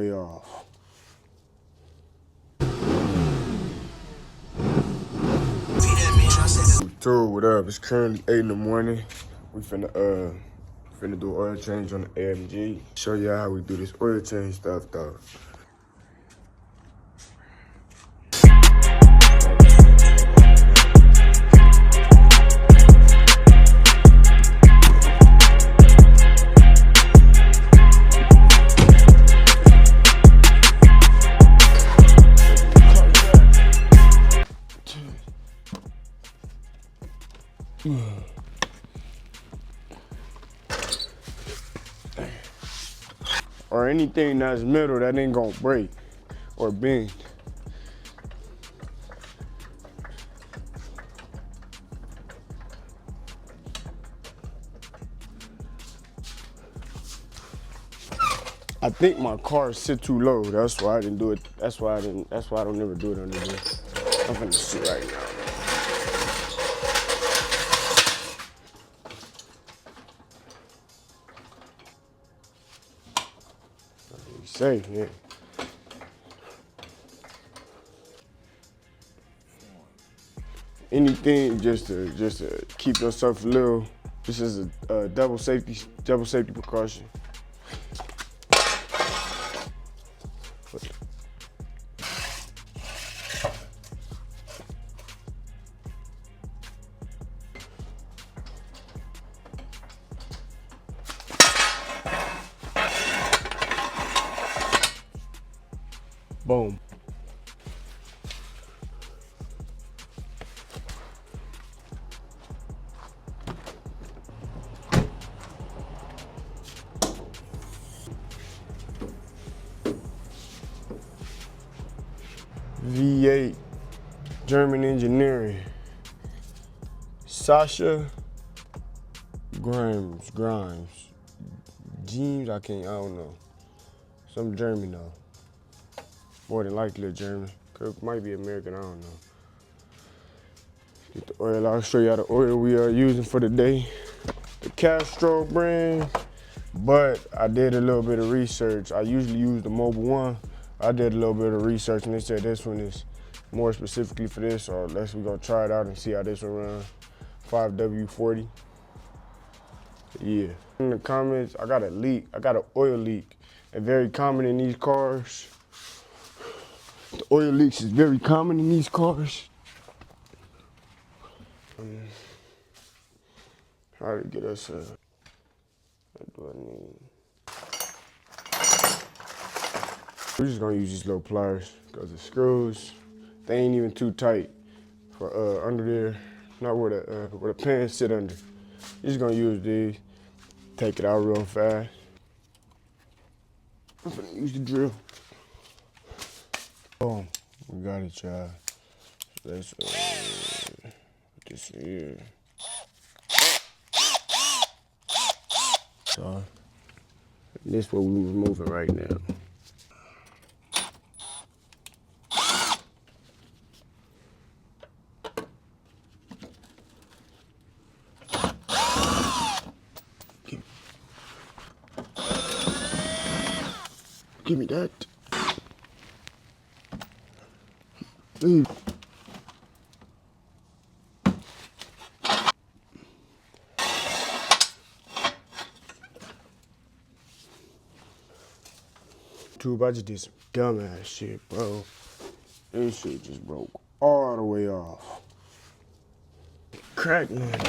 way off. What up? It's currently 8 in the morning. We finna do an oil change on the AMG. Show y'all how we do this oil change stuff though. Or anything that's metal that ain't gonna break or bend. I think my car sit too low. That's why I didn't do it. That's why I don't never do it under this. I'm finna sit right now. Safe, yeah. Anything just to keep yourself a little. This is a double safety precaution. Boom. V8 German engineering. Sasha Grimes, Jeans, I don't know. Some German though. More than likely a German. Might be American, I don't know. Get the oil, I'll show y'all the oil we are using for the day. The Castro brand, but I did a little bit of research. I usually use the Mobile One. I did a little bit of research and they said this one is more specifically for this, or unless we're gonna try it out and see how this one runs. 5W40. Yeah. In the comments, I got a leak. I got an oil leak. And very common in these cars. The oil leaks is very common in these cars. How to get us what do I need? We're just gonna use these little pliers because the screws, they ain't even too tight for under there, not where the pants sit under. You're just gonna use these, take it out real fast. I'm gonna use the drill. Boom, we got it, y'all. Let's put this here. So, this is what we was moving right now. Give me that. Dude. I just did some dumbass shit, bro. This shit just broke all the way off. Crack, man.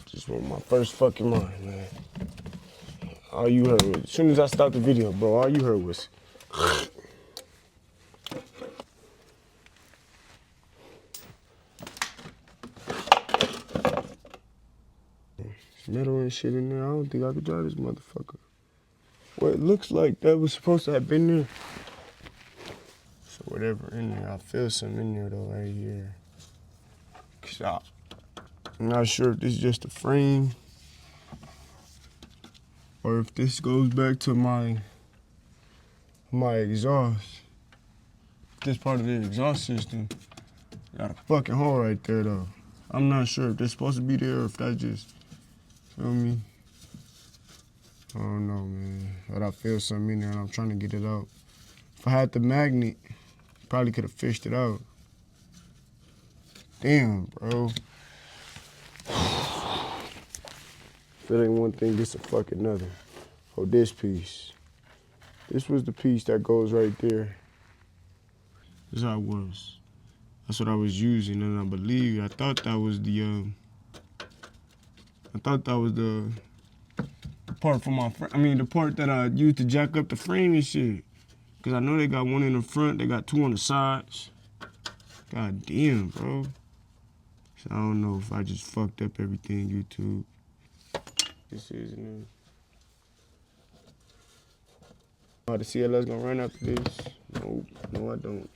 Just went my first fucking mind, man. All you heard was, as soon as I stopped the video, bro, all you heard was. Metal and shit in there. I don't think I could drive this motherfucker. Well, it looks like that was supposed to have been there. So whatever in there, I feel something in there though right here. I'm not sure if this is just a frame or if this goes back to my exhaust. This part of the exhaust system got a fucking hole right there though. I'm not sure if that's supposed to be there or if that just, feel me? I don't know, man. But I feel something in there and I'm trying to get it out. If I had the magnet, probably could have fished it out. Damn, bro. If it ain't one thing, it's a fucking another. Oh, this piece. This was the piece that goes right there. This is how it was. That's what I was using, and I thought that was the part for my frame. I mean, the part that I used to jack up the frame and shit. Cause I know they got one in the front, they got two on the sides. God damn, bro. So I don't know if I just fucked up everything, YouTube. This isn't it. Oh, the CLS gonna run after this? Nope, no I don't.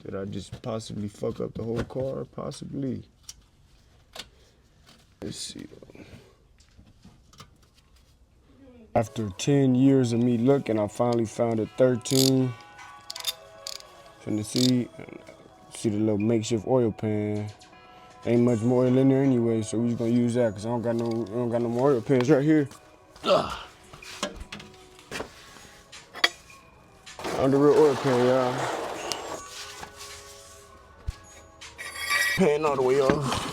Did I just possibly fuck up the whole car? Possibly. Let's see though. After 10 years of me looking, I finally found a 13. Finna see the little makeshift oil pan. Ain't much more oil in there anyway, so we just gonna use that because I don't got no more oil pans right here. Ugh. Under real oil pan, y'all. Pan all the way off.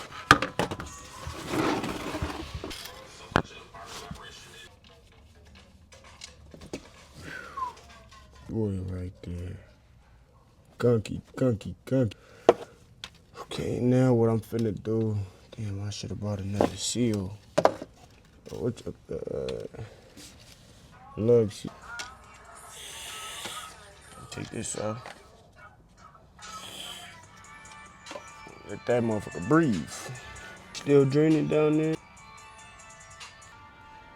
Oil right there. Gunky, gunky, gunky. Okay, now what I'm finna do. Damn, I should have brought another seal. What's up the lugs? Take this off. Let that motherfucker breathe. Still draining down there.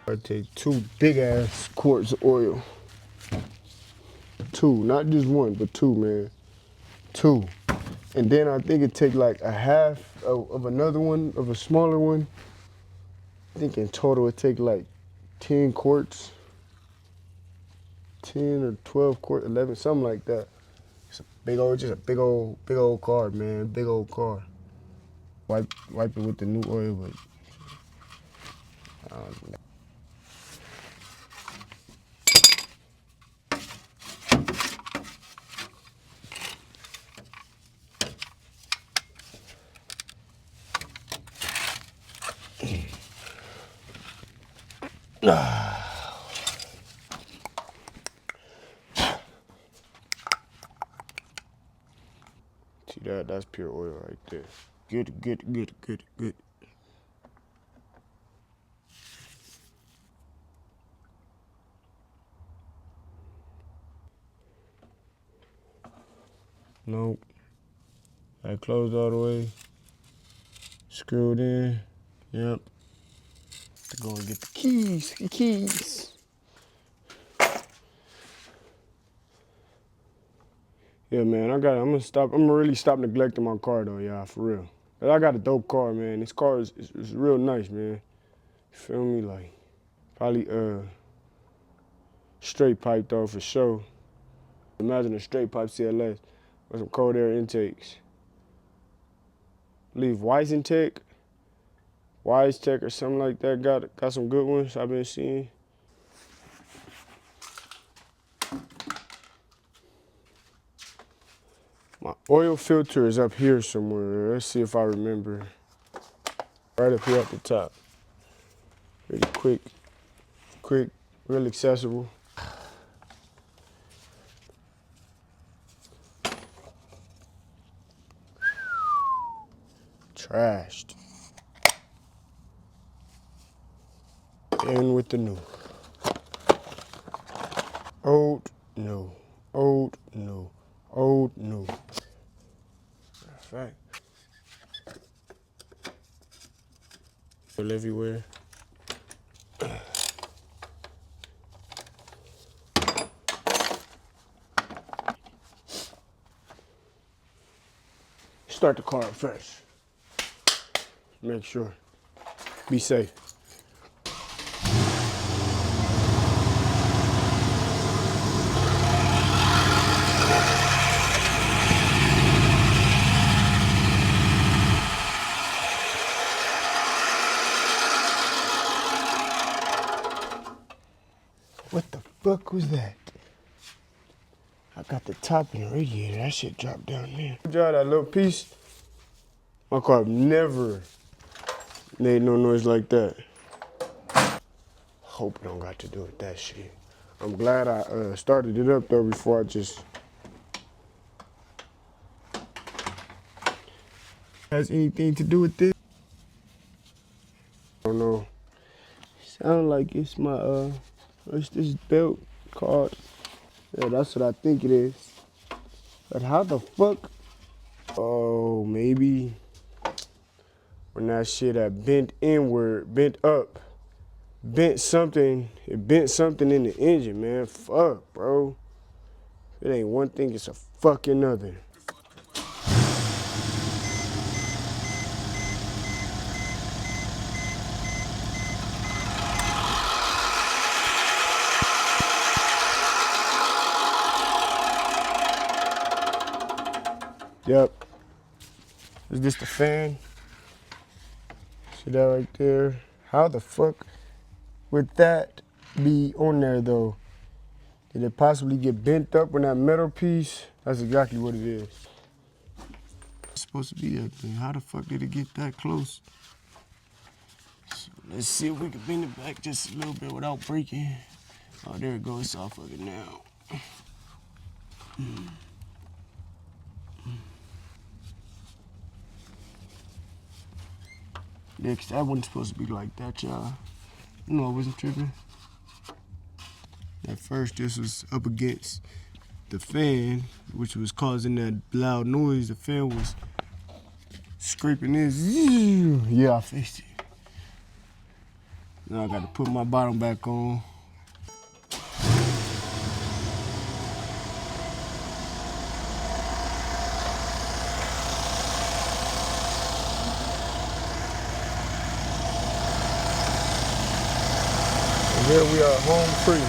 I take 2 big ass quarts of oil. 2, not just 1, but 2, man. 2. And then I think it take like a half of another one, of a smaller one. I think in total it take like 10 quarts. 10 or 12 quarts, 11, something like that. It's a big old car, man. Big old car. Wipe it with the new oil, but see that's pure oil right there. Good. Nope. I closed all the way. Screwed in. Yep. To go and get the keys. Yeah, man, I'm gonna really stop neglecting my car though, y'all, for real. I got a dope car, man. This car is real nice, man. You feel me? Like, probably straight pipe though, for sure. Imagine a straight pipe CLS with some cold air intakes. I believe WiseTech or something like that got some good ones I've been seeing. My oil filter is up here somewhere. Let's see if I remember. Right up here at the top. Pretty quick, real accessible. Trashed. In with the new. Old, new. Old, new. Old, new. Fact. All everywhere. Start the car up first. Make sure. Be safe. fuck was that? I got the top in the radiator. That shit dropped down there. Drive that little piece. My car never made no noise like that. Hope it don't got to do with that shit. I'm glad I started it up though before I just. Has anything to do with this? I don't know. Sound like it's my it's this belt called. Yeah, that's what I think it is. But how the fuck? Oh, maybe when that shit had bent inward, bent up, bent something. It bent something in the engine, man. Fuck, bro. It ain't one thing, it's a fucking other. Yep. Is this the fan? See that right there? How the fuck would that be on there though? Did it possibly get bent up on that metal piece? That's exactly what it is. It's supposed to be that thing. How the fuck did it get that close? So let's see if we can bend it back just a little bit without breaking. Oh, there it goes. It's all fucking now. Yeah, cause that wasn't supposed to be like that, y'all. You know I wasn't tripping. At first, this was up against the fan, which was causing that loud noise. The fan was scraping this. Yeah, I fixed it. Now I got to put my bottom back on. Here we are, home free.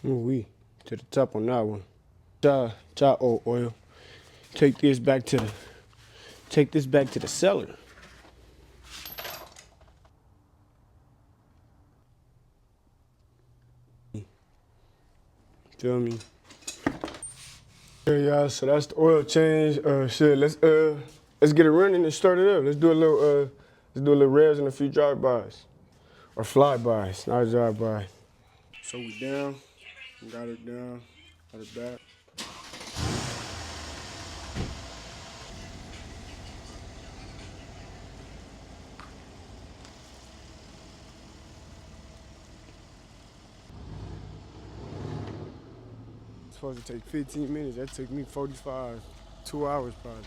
Ooh-wee, to the top on that one. Cha oil. Take this back to the seller. Feel me? Yeah, y'all. So that's the oil change. Shit. Let's get it running and start it up. Let's do a little revs and a few drive-bys, or fly-bys, not drive-bys. So we down. Got it down. Got it back. Supposed to take 15 minutes. That took me 45, 2 hours probably.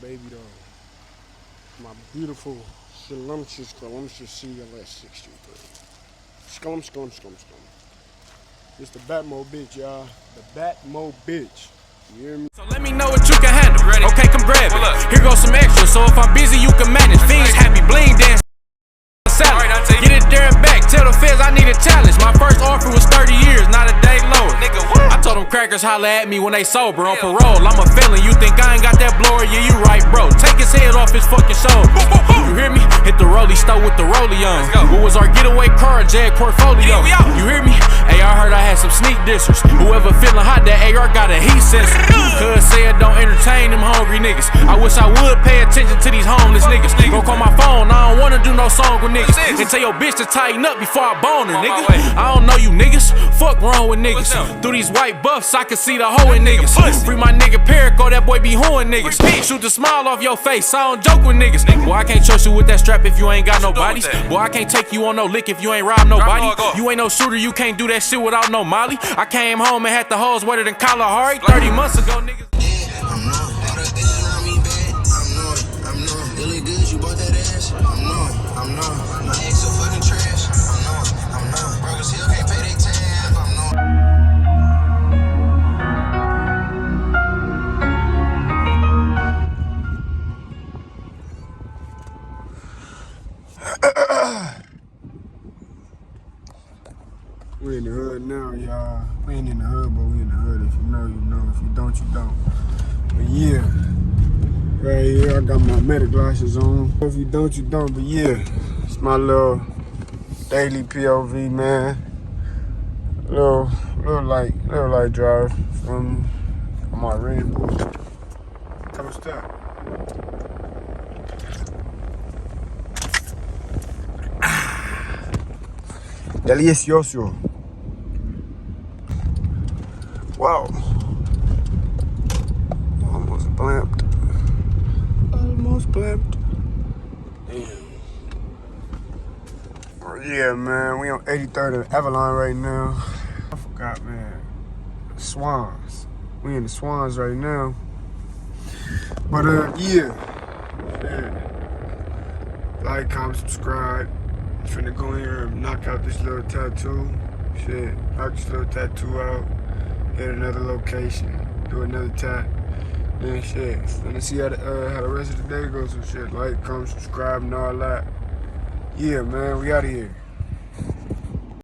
Baby doll. My beautiful scrumptious CLS 63. Scrum. It's the Batmo bitch, y'all. The Batmo bitch. You hear me? So let me know what you can handle. Ready? Okay, come grab it. Here goes some extra, so if I'm busy, you can manage. Fiends happy, bling dance. Salad. Get it there and back. Tell the feds I need a challenge. My first offer was 30 years, not a day lower. Nigga, what? I told them crackers holla at me when they sober on parole. I'm a felon. You think I ain't got that blower? Yeah, you right, bro. Take his head off his fucking shoulder. You hear me? Hit the rollie stove with the rollie on. What was our getaway car? Jag portfolio. You hear me? Hey, I heard I had some sneak dissers. Whoever feeling hot, that AR got a heat sensor. Cuz said don't entertain them hungry niggas. I wish I would pay attention to these homeless niggas. Go call my phone. I don't wanna do no no song with niggas. And tell your bitch to tighten up before I bone her, nigga. I don't know you niggas. Fuck wrong with niggas. Through these white buffs, I can see the hoe in niggas. Free my nigga Perico, that boy be hoeing niggas. Shoot the smile off your face, I don't joke with niggas. Boy, I can't trust you with that strap if you ain't got no bodies. Boy, I can't take you on no lick if you ain't robbed nobody. You ain't no shooter, you can't do that shit without no molly. I came home and had the hoes wetter than Kalahari 30 months ago, niggas. I'm not. All the bitches around me bad. I'm not. You look good, you bought that ass. I'm not. My ex so fucking trash. I'm not. Broke as hell, can't pay they tab. I'm not. We in the hood now, y'all. We ain't in the hood, but we in the hood. If you know, you know. If you don't, you don't. But yeah, right here, I got my meta glasses on. If you don't, you don't. But yeah, it's my little daily POV, man. Little light drive from my Red Bull. Come step. Delicioso. Wow. Almost blamped. Damn. Yeah, man. We on 83rd and Avalon right now. I forgot, man. Swans. We in the Swans right now. But, yeah. Like, comment, subscribe. Finna go in here and knock out this little tattoo. Shit, knock this little tattoo out. Hit another location. Do another tat. Then shit. Finna see how the rest of the day goes and shit. Like, comment, subscribe, and all that. Yeah, man, we out of here.